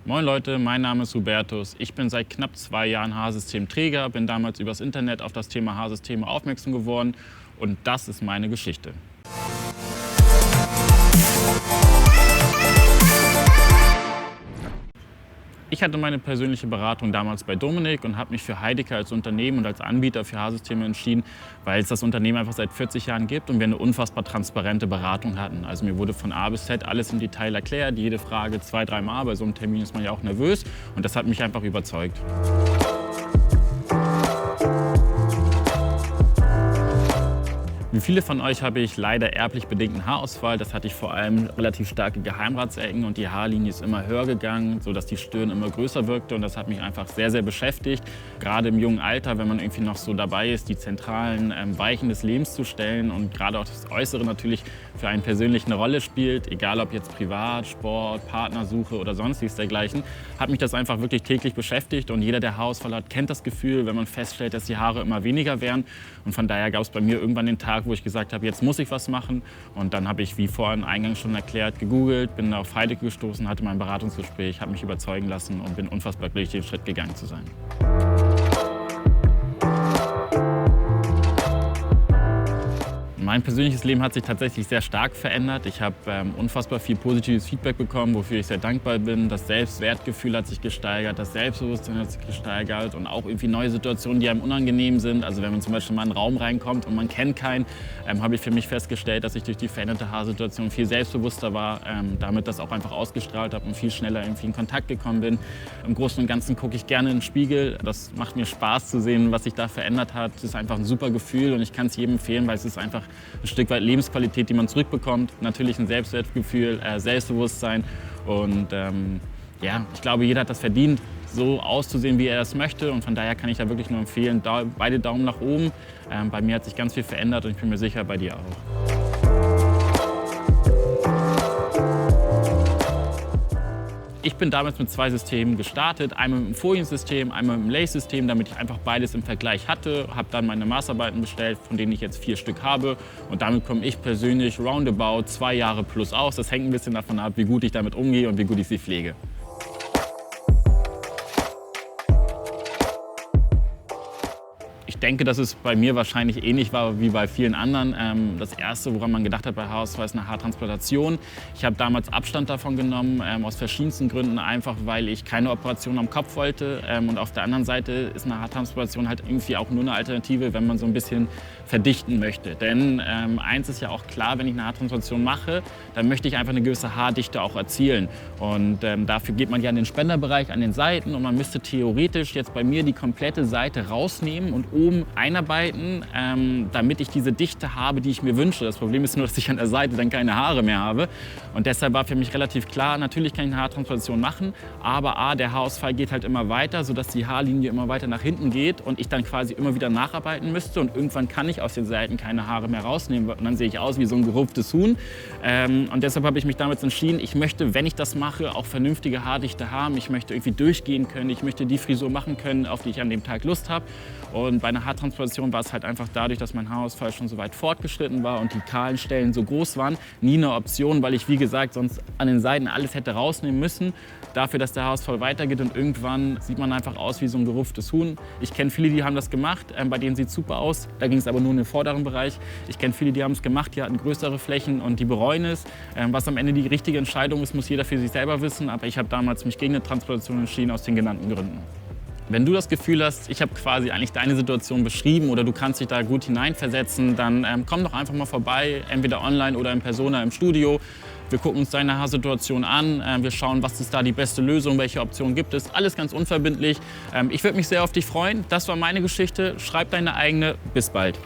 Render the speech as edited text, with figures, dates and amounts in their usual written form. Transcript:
Moin Leute, mein Name ist Hubertus. Ich bin seit knapp 2 Jahren Haarsystemträger, bin damals übers Internet auf das Thema Haarsysteme aufmerksam geworden und das ist meine Geschichte. Ich hatte meine persönliche Beratung damals bei Dominik und habe mich für Heidecke als Unternehmen und als Anbieter für Haarsysteme entschieden, weil es das Unternehmen einfach seit 40 Jahren gibt und wir eine unfassbar transparente Beratung hatten. Also mir wurde von A bis Z alles im Detail erklärt, jede Frage 2-3 Mal. Bei so einem Termin ist man ja auch nervös und das hat mich einfach überzeugt. Wie viele von euch habe ich leider erblich bedingten Haarausfall. Das hatte ich vor allem relativ starke Geheimratsecken und die Haarlinie ist immer höher gegangen, sodass die Stirn immer größer wirkte und das hat mich einfach sehr, sehr beschäftigt. Gerade im jungen Alter, wenn man irgendwie noch so dabei ist, die zentralen Weichen des Lebens zu stellen und gerade auch das Äußere natürlich für einen persönlich eine Rolle spielt, egal ob jetzt privat, Sport, Partnersuche oder sonstiges dergleichen, hat mich das einfach wirklich täglich beschäftigt und jeder, der Haarausfall hat, kennt das Gefühl, wenn man feststellt, dass die Haare immer weniger werden und von daher gab es bei mir irgendwann den Tag, wo ich gesagt habe, jetzt muss ich was machen. Und dann habe ich, wie vorhin eingangs schon erklärt, gegoogelt, bin auf Heidecke gestoßen, hatte mein Beratungsgespräch, habe mich überzeugen lassen und bin unfassbar glücklich, den Schritt gegangen zu sein. Mein persönliches Leben hat sich tatsächlich sehr stark verändert. Ich habe unfassbar viel positives Feedback bekommen, wofür ich sehr dankbar bin. Das Selbstwertgefühl hat sich gesteigert, das Selbstbewusstsein hat sich gesteigert und auch irgendwie neue Situationen, die einem unangenehm sind. Also wenn man zum Beispiel mal in einen Raum reinkommt und man kennt keinen, habe ich für mich festgestellt, dass ich durch die veränderte Haarsituation viel selbstbewusster war, damit das auch einfach ausgestrahlt habe und viel schneller irgendwie in Kontakt gekommen bin. Im Großen und Ganzen gucke ich gerne in den Spiegel. Das macht mir Spaß zu sehen, was sich da verändert hat. Es ist einfach ein super Gefühl und ich kann es jedem empfehlen, weil es ist einfach ein Stück weit Lebensqualität, die man zurückbekommt. Natürlich ein Selbstwertgefühl, Selbstbewusstsein und ja, ich glaube, jeder hat das verdient, so auszusehen, wie er das möchte und von daher kann ich da wirklich nur empfehlen, beide Daumen nach oben. Bei mir hat sich ganz viel verändert und ich bin mir sicher, bei dir auch. Ich bin damals mit 2 Systemen gestartet, einmal mit dem Foliensystem, einmal mit dem Lace-System, damit ich einfach beides im Vergleich hatte. Habe dann meine Maßarbeiten bestellt, von denen ich jetzt 4 Stück habe. Und damit komme ich persönlich roundabout 2 Jahre plus aus. Das hängt ein bisschen davon ab, wie gut ich damit umgehe und wie gut ich sie pflege. Ich denke, dass es bei mir wahrscheinlich ähnlich war wie bei vielen anderen. Das Erste, woran man gedacht hat bei Haarausfall, ist eine Haartransplantation. Ich habe damals Abstand davon genommen, aus verschiedensten Gründen. Einfach, weil ich keine Operation am Kopf wollte. Und auf der anderen Seite ist eine Haartransplantation halt irgendwie auch nur eine Alternative, wenn man so ein bisschen verdichten möchte. Denn eins ist ja auch klar, wenn ich eine Haartransplantation mache, dann möchte ich einfach eine gewisse Haardichte auch erzielen. Und dafür geht man ja in den Spenderbereich an den Seiten und man müsste theoretisch jetzt bei mir die komplette Seite rausnehmen und oben einarbeiten, damit ich diese Dichte habe, die ich mir wünsche. Das Problem ist nur, dass ich an der Seite dann keine Haare mehr habe. Und deshalb war für mich relativ klar, natürlich kann ich eine Haartransplantation machen, aber A, der Haarausfall geht halt immer weiter, sodass die Haarlinie immer weiter nach hinten geht und ich dann quasi immer wieder nacharbeiten müsste. Und irgendwann kann ich aus den Seiten keine Haare mehr rausnehmen und dann sehe ich aus wie so ein gerupftes Huhn. Und deshalb habe ich mich damals entschieden, ich möchte, wenn ich das mache, auch vernünftige Haardichte haben. Ich möchte irgendwie durchgehen können, ich möchte die Frisur machen können, auf die ich an dem Tag Lust habe. Und bei einer Haartransplantation war es halt einfach dadurch, dass mein Haarausfall schon so weit fortgeschritten war und die kahlen Stellen so groß waren, nie eine Option, weil ich, wie gesagt, sonst an den Seiten alles hätte rausnehmen müssen, dafür, dass der Haarausfall weitergeht und irgendwann sieht man einfach aus wie so ein gerupftes Huhn. Ich kenne viele, die haben das gemacht, bei denen sieht es super aus, da ging es aber nur in den vorderen Bereich. Ich kenne viele, die haben es gemacht, die hatten größere Flächen und die bereuen es. Was am Ende die richtige Entscheidung ist, muss jeder für sich selber wissen, aber ich habe damals mich gegen eine Transplantation entschieden aus den genannten Gründen. Wenn du das Gefühl hast, ich habe quasi eigentlich deine Situation beschrieben oder du kannst dich da gut hineinversetzen, dann komm doch einfach mal vorbei, entweder online oder in Persona im Studio. Wir gucken uns deine Haarsituation an, wir schauen, was ist da die beste Lösung, welche Optionen gibt es. Alles ganz unverbindlich. Ich würde mich sehr auf dich freuen. Das war meine Geschichte. Schreib deine eigene. Bis bald.